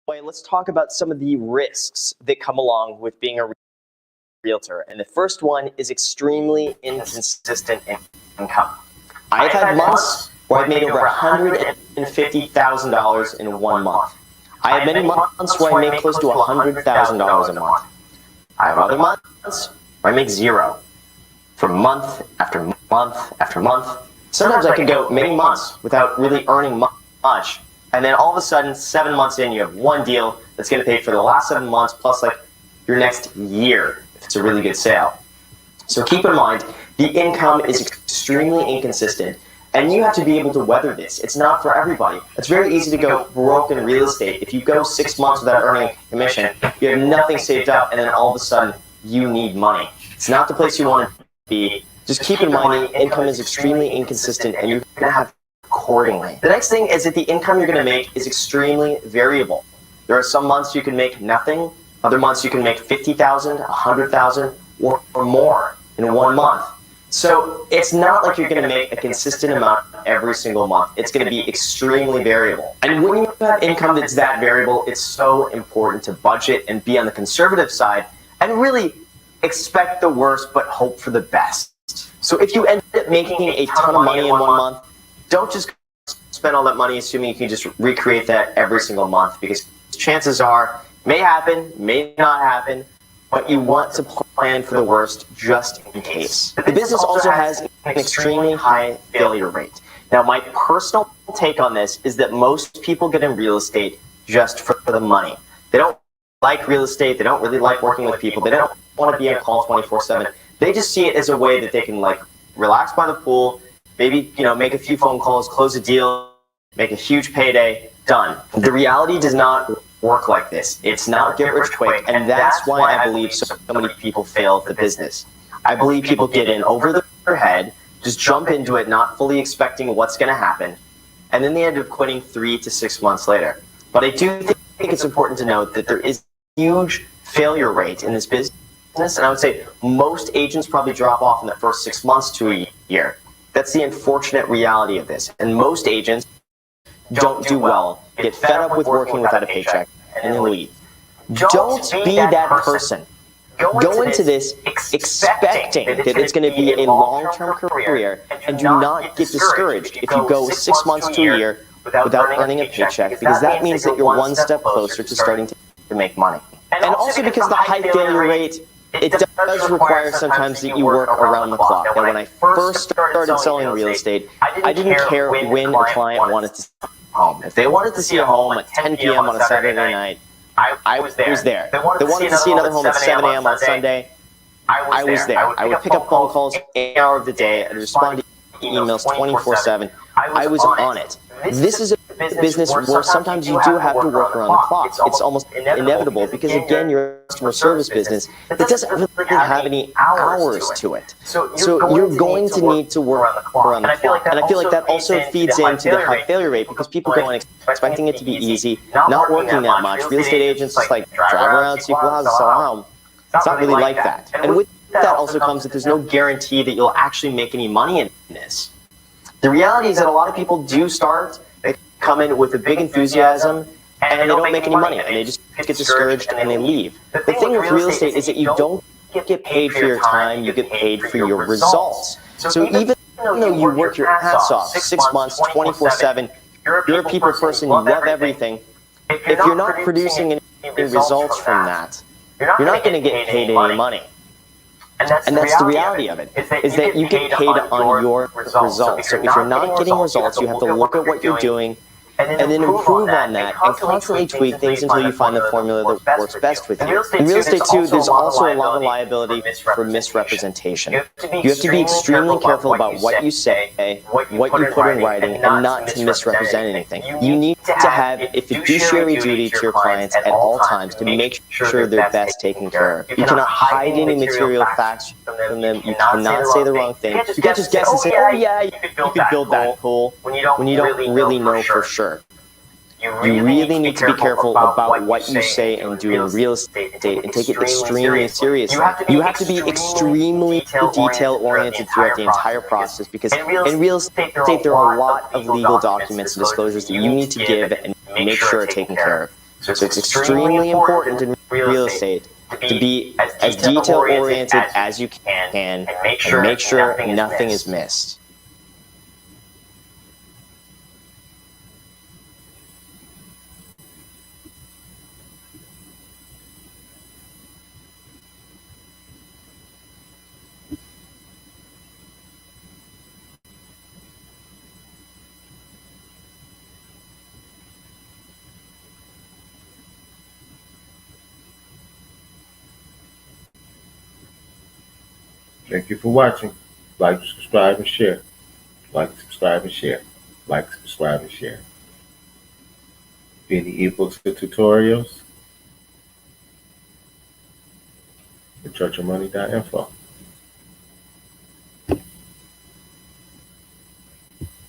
let's talk about some of the risks that come along with being a realtor. And the first one is extremely inconsistent income. I've had months where I've made over $150,000 in 1 month. I have many months where I make close to $100,000 a month. I have other months where I make zero for month after month after month. Sometimes I can go many months without really earning much. And then all of a sudden, 7 months in, you have one deal that's going to pay for the last 7 months plus like your next year if it's a really good sale. So keep in mind, the income is extremely inconsistent, and you have to be able to weather this. It's not for everybody. It's very easy to go broke in real estate. If you go 6 months without earning a commission, you have nothing saved up, and then all of a sudden, you need money. It's not the place you want to be. Just keep in mind the income is extremely inconsistent, and you're going to have accordingly. The next thing is that the income you're going to make is extremely variable. There are some months you can make nothing, other months you can make $50,000, $100,000, or more in 1 month. So it's not like you're going to make a consistent amount every single month. It's going to be extremely variable. And when you have income that's that variable, it's so important to budget and be on the conservative side and really expect the worst but hope for the best. So if you end up making a ton of money in 1 month, don't just spend all that money assuming you can just recreate that every single month, because chances are may happen, may not happen, but you want to plan for the worst just in case. The business also has an extremely high failure rate. Now, my personal take on this is that most people get in real estate just for the money. They don't like real estate. They don't really like working with people. They don't want to be on call 24/7. They just see it as a way that they can like relax by the pool, maybe, make a few phone calls, close a deal, make a huge payday, done. The reality does not work like this. It's not get rich quick, and that's why I believe so many people fail at the business. I believe people get in over their head, just jump into it, not fully expecting what's going to happen, and then they end up quitting 3 to 6 months later. But I do think it's important to note that there is a huge failure rate in this business, and I would say most agents probably drop off in the first 6 months to a year. That's the unfortunate reality of this. And most agents don't do well, get fed up with working without a paycheck, and then leave. Don't be that person. Go into this expecting that it's going to be a long-term career, and do not get discouraged if you go 6 months to a year without earning a paycheck, because that means that you're one step closer to starting to make money. And also because the high failure rate, it does require sometimes that you work around the clock. And when I first started selling real estate, I didn't care when a client wanted to see a home. If they wanted to see a home at 10 p.m. on a Saturday night, I was there. They wanted to see another home at 7 a.m. on Sunday, I was there. I would pick up phone calls 8 hours of the day. I'd respond to emails 24/7. I was on it. This is a business where sometimes you do have to work around the clock. It's almost inevitable because, again, you're a customer service business that doesn't really have any hours to it. So you're going to need to work around the clock. And I feel like that also feeds into the high failure rate because people go in expecting it to be easy, not working that much. Real estate agents just like drive around, see people houses, sell a home. It's not really like that. And with that also comes that there's no guarantee that you'll actually make any money in this. The reality is that a lot of people do start, they come in with a big enthusiasm, and they don't make any money, and they just get discouraged and they leave. The thing with real estate is that you don't get paid for your time, you get paid for your results. So even though you work your ass off 6 months, 24/7, you're a people person, you love everything, if you're not producing any results from that, you're not going to get paid any money. And that's the reality of it, is that you get paid on your results. So if you're not getting results, you have to look at what you're doing and then improve on that and constantly tweak things until you find the formula that works best with you. In real estate, too, there's also a lot of liability for misrepresentation. You have to be extremely careful about what you say, what you put in writing, and not to misrepresent anything. You need to have a fiduciary duty to your clients at all times to make sure they're best taken care of. You cannot hide any material facts from them. You cannot say the wrong thing. You can't just guess and say, oh yeah, you could build that pool, when you don't really know for sure. You really need to be careful about what you say and do in real estate and take it extremely seriously. You have to be extremely detail-oriented throughout the entire process because in real estate there are a lot of legal documents and disclosures that you need to give and make sure are taken care of. So it's extremely important in real estate to be as detail-oriented as you can and make sure nothing is missed. Thank you for watching. Like, subscribe, and share. Like, subscribe, and share. Like, subscribe, and share. Any ebooks or tutorials? thechurchofmoney.info.